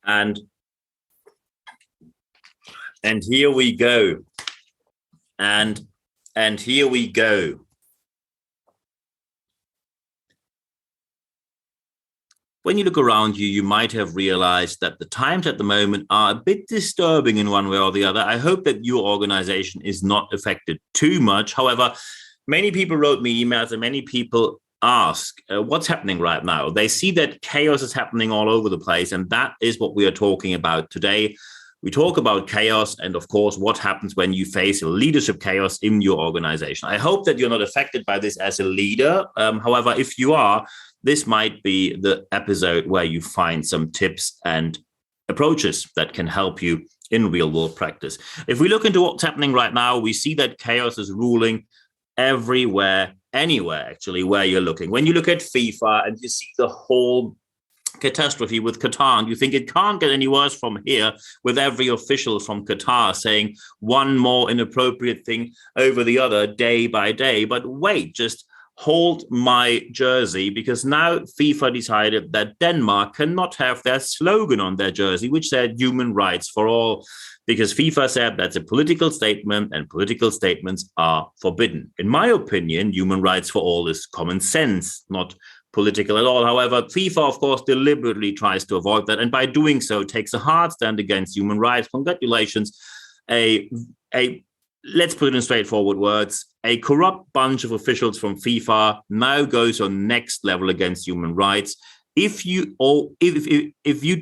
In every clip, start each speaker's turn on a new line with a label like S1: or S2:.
S1: And here we go. And here we go. When you look around you, you might have realized that the times at the moment are a bit disturbing in one way or the other. I hope that your organization is not affected too much. However, many people wrote me emails and many people ask what's happening right now. They see that chaos is happening all over the place, and that is what we are talking about today. We talk about chaos and, of course, what happens when you face leadership chaos in your organization. I hope that you're not affected by this as a leader. However, if you are, this might be the episode where you find some tips and approaches that can help you in real world practice. If we look into what's happening right now, we see that chaos is ruling everywhere, anywhere, actually, where you're looking. When you look at FIFA and you see the whole catastrophe with Qatar, and you think it can't get any worse from here, with every official from Qatar saying one more inappropriate thing over the other day by day. But wait, just hold my jersey, because now FIFA decided that Denmark cannot have their slogan on their jersey, which said human rights for all, because FIFA said that's a political statement and political statements are forbidden. In my opinion, human rights for all is common sense, not political at all. However, FIFA, of course, deliberately tries to avoid that, and by doing so takes a hard stand against human rights. Congratulations. Let's put it in straightforward words. A corrupt bunch of officials from FIFA now goes on next level against human rights. If you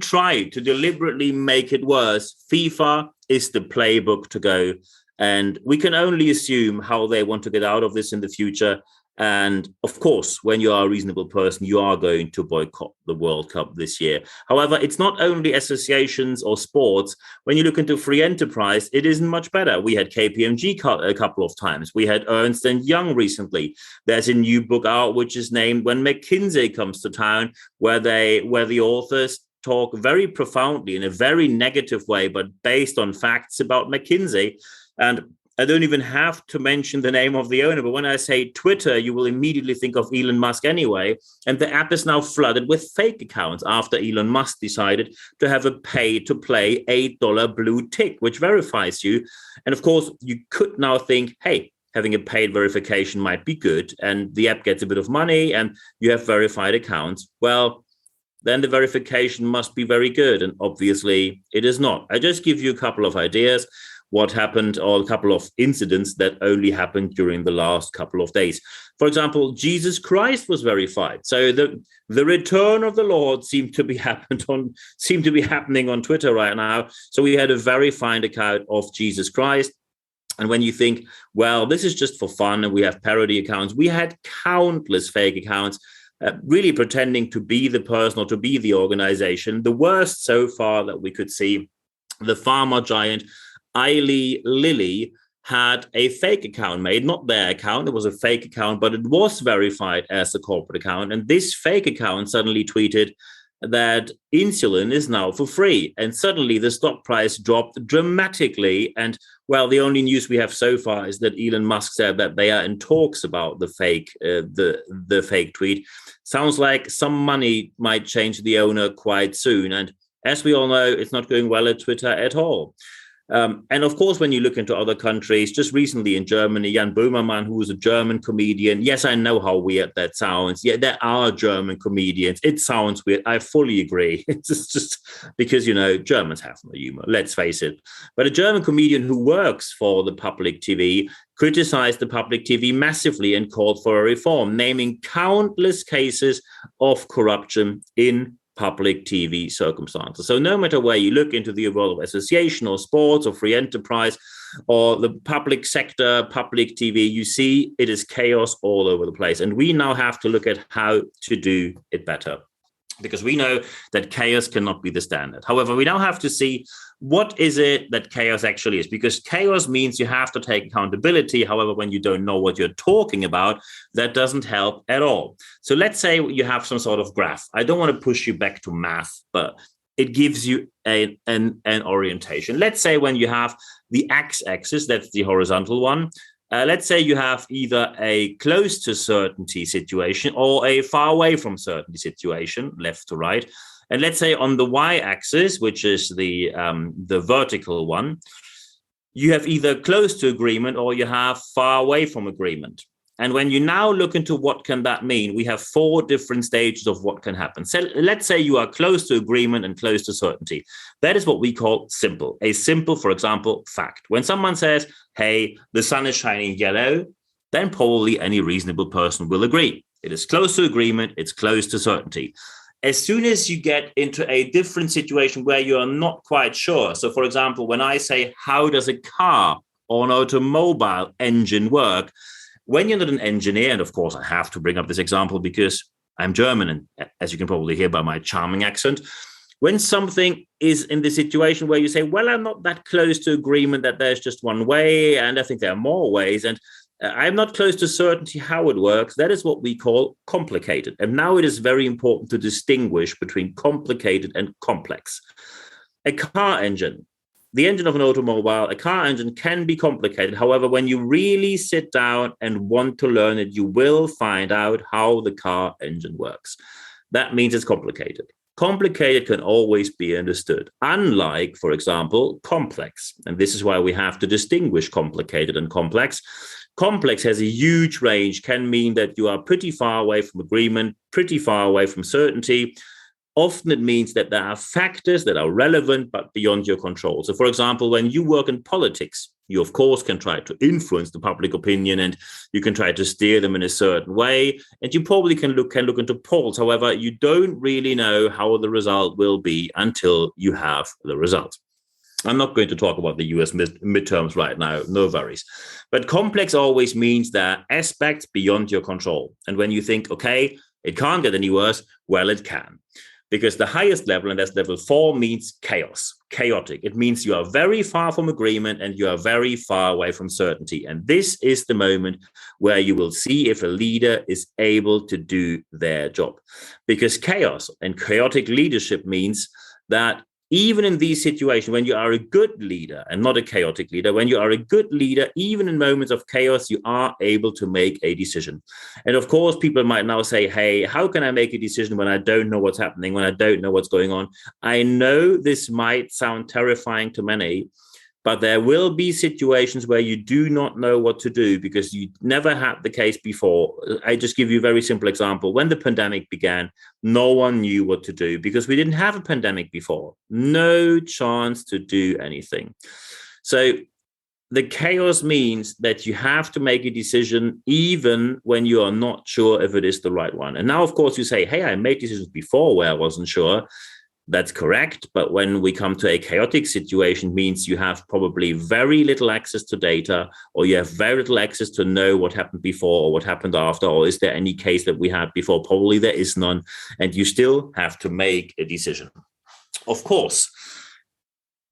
S1: try to deliberately make it worse, FIFA is the playbook to go. And we can only assume how they want to get out of this in the future. And of course, when you are a reasonable person, you are going to boycott the World Cup this year. However, it's not only associations or sports. When you look into free enterprise, it isn't much better. We had KPMG a couple of times. We had Ernst & Young recently. There's a new book out which is named When McKinsey Comes to Town, where the authors talk very profoundly in a very negative way, but based on facts about McKinsey. And I don't even have to mention the name of the owner, but when I say Twitter, you will immediately think of Elon Musk anyway. And the app is now flooded with fake accounts after Elon Musk decided to have a pay-to-play $8 blue tick, which verifies you. And of course, you could now think, hey, having a paid verification might be good, and the app gets a bit of money, and you have verified accounts. Well, then the verification must be very good, and obviously it is not. I just give you a couple of ideas what happened, or a couple of incidents that only happened during the last couple of days. For example, Jesus Christ was verified. So the return of the Lord seemed to be happening on Twitter right now. So we had a verified account of Jesus Christ. And when you think, well, this is just for fun and we have parody accounts, we had countless fake accounts really pretending to be the person or to be the organization. The worst so far that we could see, the pharma giant Eli Lilly had a fake account made, not their account. It was a fake account, but it was verified as a corporate account. And this fake account suddenly tweeted that insulin is now for free. And suddenly the stock price dropped dramatically. And well, the only news we have so far is that Elon Musk said that they are in talks about the fake tweet. Sounds like some money might change the owner quite soon. And as we all know, it's not going well at Twitter at all. And of course, when you look into other countries, just recently in Germany, Jan Böhmermann, who was a German comedian. Yes, I know how weird that sounds. Yeah, there are German comedians. It sounds weird. I fully agree. It's just because, Germans have no humor, let's face it. But a German comedian who works for the public TV criticized the public TV massively and called for a reform, naming countless cases of corruption in public TV circumstances. So no matter where you look into the world of association or sports or free enterprise or the public sector, public TV, you see it is chaos all over the place. And we now have to look at how to do it better, because we know that chaos cannot be the standard. However, we now have to see what is it that chaos actually is, because chaos means you have to take accountability. However, when you don't know what you're talking about, that doesn't help at all. So let's say you have some sort of graph. I don't want to push you back to math, but it gives you an orientation. Let's say when you have the x-axis, that's the horizontal one. Let's say you have either a close to certainty situation or a far away from certainty situation, left to right. And let's say on the y-axis, which is the vertical one, you have either close to agreement or you have far away from agreement. And when you now look into what can that mean, we have 4 different stages of what can happen. So let's say you are close to agreement and close to certainty. That is what we call simple. A simple, for example, fact. When someone says, hey, the sun is shining yellow, then probably any reasonable person will agree. It is close to agreement, it's close to certainty. As soon as you get into a different situation where you are not quite sure. So, for example, when I say, how does a car or an automobile engine work? When you're not an engineer, and of course, I have to bring up this example because I'm German, and as you can probably hear by my charming accent, when something is in the situation where you say, well, I'm not that close to agreement that there's just one way, and I think there are more ways, and I'm not close to certainty how it works, that is what we call complicated. And now it is very important to distinguish between complicated and complex. A car engine, the engine of an automobile, a car engine can be complicated. However, when you really sit down and want to learn it, you will find out how the car engine works. That means it's complicated. Complicated can always be understood, unlike, for example, complex. And this is why we have to distinguish complicated and complex. Complex has a huge range, can mean that you are pretty far away from agreement, pretty far away from certainty. Often it means that there are factors that are relevant but beyond your control. So, for example, when you work in politics, you, of course, can try to influence the public opinion and you can try to steer them in a certain way. And you probably can look into polls. However, you don't really know how the result will be until you have the result. I'm not going to talk about the US midterms right now, no worries. But complex always means there are aspects beyond your control. And when you think, okay, it can't get any worse, well, it can. Because the highest level, and that's level 4, means chaos, chaotic. It means you are very far from agreement and you are very far away from certainty. And this is the moment where you will see if a leader is able to do their job. Because chaos and chaotic leadership means that even in these situations, when you are a good leader and not a chaotic leader, when you are a good leader, even in moments of chaos, you are able to make a decision. And of course, people might now say, hey, how can I make a decision when I don't know what's happening, when I don't know what's going on? I know this might sound terrifying to many, but there will be situations where you do not know what to do because you never had the case before. I just give you a very simple example. When the pandemic began, no one knew what to do because we didn't have a pandemic before. No chance to do anything. So the chaos means that you have to make a decision even when you are not sure if it is the right one. And now, of course, you say, hey, I made decisions before where I wasn't sure. That's correct. But when we come to a chaotic situation, means you have probably very little access to data, or you have very little access to know what happened before or what happened after, or is there any case that we had before? Probably there is none. And you still have to make a decision. Of course,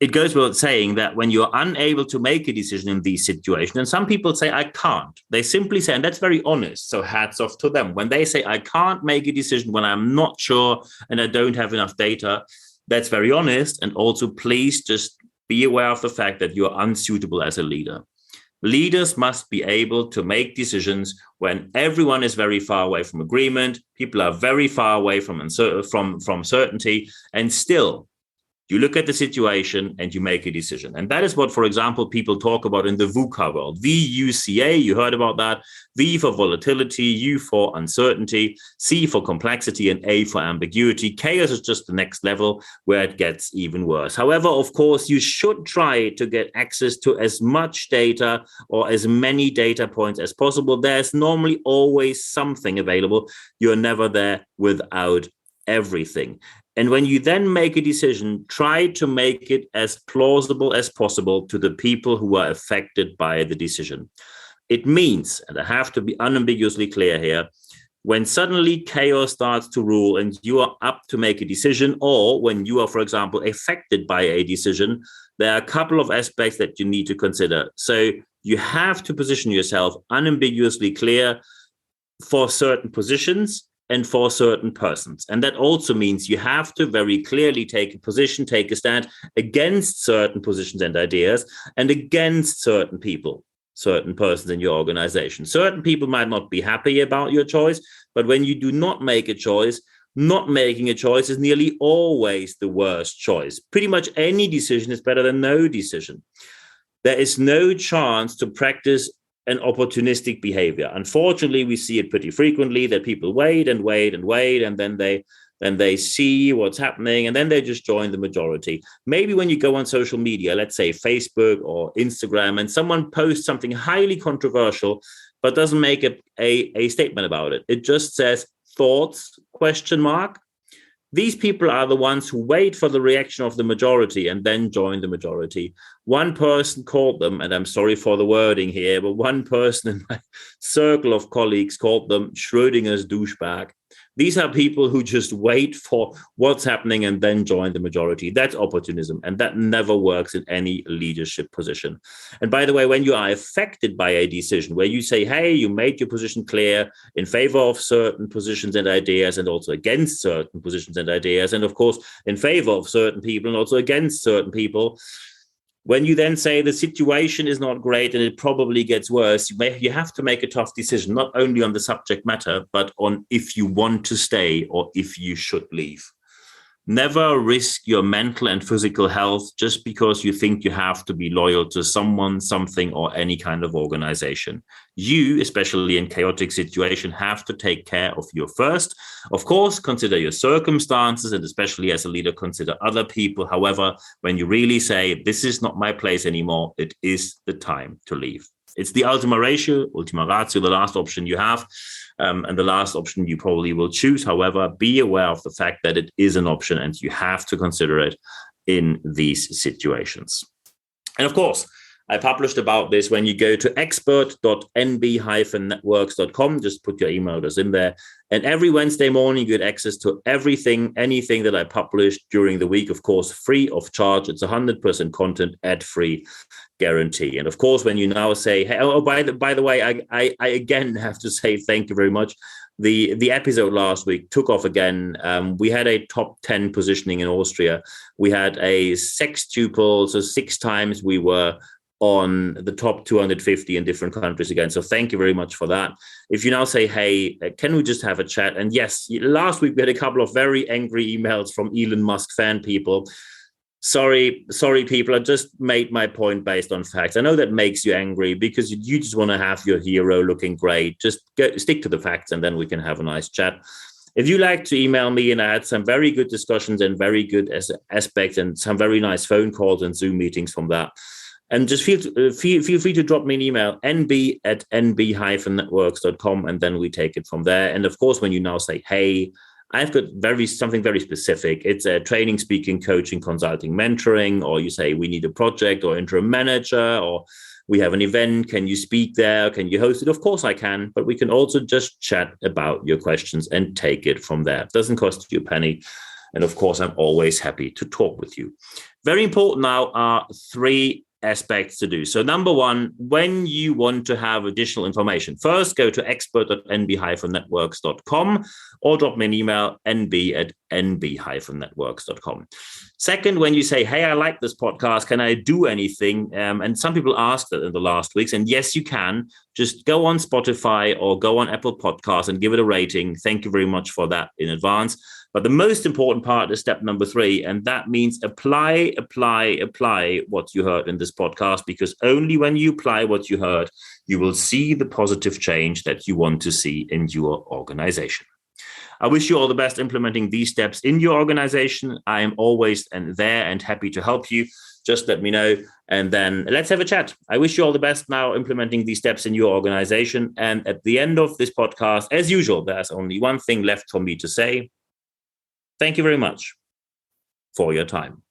S1: it goes without saying that when you're unable to make a decision in these situations, and some people say, I can't, they simply say, and that's very honest, so hats off to them. When they say, I can't make a decision when I'm not sure and I don't have enough data, that's very honest. And also, please just be aware of the fact that you're unsuitable as a leader. Leaders must be able to make decisions when everyone is very far away from agreement, people are very far away from certainty, and still, you look at the situation and you make a decision. And that is what, for example, people talk about in the VUCA world. VUCA, you heard about that. V for volatility, U for uncertainty, C for complexity, and A for ambiguity. Chaos is just the next level where it gets even worse. However, of course, you should try to get access to as much data or as many data points as possible. There's normally always something available. You're never there without everything. And when you then make a decision, try to make it as plausible as possible to the people who are affected by the decision. It means, and I have to be unambiguously clear here, when suddenly chaos starts to rule and you are up to make a decision, or when you are, for example, affected by a decision, there are a couple of aspects that you need to consider. So you have to position yourself unambiguously clear for certain positions and for certain persons. And that also means you have to very clearly take a position, take a stand against certain positions and ideas and against certain people, certain persons in your organization. Certain people might not be happy about your choice, but when you do not make a choice, not making a choice is nearly always the worst choice. Pretty much any decision is better than no decision. There is no chance to practice an opportunistic behavior. Unfortunately, we see it pretty frequently that people wait and wait and wait, and then they see what's happening, and then they just join the majority. Maybe when you go on social media, let's say Facebook or Instagram, and someone posts something highly controversial, but doesn't make a statement about it. It just says thoughts, ? These people are the ones who wait for the reaction of the majority and then join the majority. One person called them, and I'm sorry for the wording here, but one person in my circle of colleagues called them Schrödinger's douchebag. These are people who just wait for what's happening and then join the majority. That's opportunism, and that never works in any leadership position. And by the way, when you are affected by a decision where you say, hey, you made your position clear in favor of certain positions and ideas and also against certain positions and ideas, and of course, in favor of certain people and also against certain people, when you then say the situation is not great and it probably gets worse, you have to make a tough decision, not only on the subject matter, but on if you want to stay or if you should leave. Never risk your mental and physical health just because you think you have to be loyal to someone, something, or any kind of organization. You, especially in chaotic situations, have to take care of you first. Of course, consider your circumstances, and especially as a leader, consider other people. However, when you really say, this is not my place anymore, it is the time to leave. It's the ultima ratio, the last option you have, and the last option you probably will choose. However, be aware of the fact that it is an option and you have to consider it in these situations. And of course, I published about this when you go to expert.nb-networks.com. Just put your email address in there. And every Wednesday morning, you get access to anything that I published during the week, of course, free of charge. It's 100% content, ad-free guarantee. And of course, when you now say, hey, by the way, I again have to say thank you very much. The episode last week took off again. We had a top 10 positioning in Austria. We had a sextuple, so 6 times we were on the top 250 in different countries again. So thank you very much for that. If you now say, hey, can we just have a chat? And yes, last week we had a couple of very angry emails from Elon Musk fan people. Sorry, people, I just made my point based on facts. I know that makes you angry because you just want to have your hero looking great. Just stick to the facts and then we can have a nice chat. If you like to email me, and I had some very good discussions and very good aspects and some very nice phone calls and Zoom meetings from that. And just feel free to drop me an email, nb@nb-networks.com, and then we take it from there. And of course, when you now say, hey, I've got something very specific. It's a training, speaking, coaching, consulting, mentoring, or you say we need a project or interim manager, or we have an event. Can you speak there? Can you host it? Of course I can, but we can also just chat about your questions and take it from there. It doesn't cost you a penny. And of course, I'm always happy to talk with you. Very important now are 3 aspects to do. So number 1, when you want to have additional information, first go to expert.nb-networks.com or drop me an email, nb@nb-networks.com. Second, when you say, hey, I like this podcast, can I do anything? And some people asked that in the last weeks, and yes, you can. Just go on Spotify or go on Apple Podcasts and give it a rating. Thank you very much for that in advance. But the most important part is step number 3, and that means apply what you heard in this podcast, because only when you apply what you heard, you will see the positive change that you want to see in your organization. I wish you all the best implementing these steps in your organization. I am always there and happy to help you. Just let me know, and then let's have a chat. I wish you all the best now implementing these steps in your organization. And at the end of this podcast, as usual, there's only one thing left for me to say. Thank you very much for your time.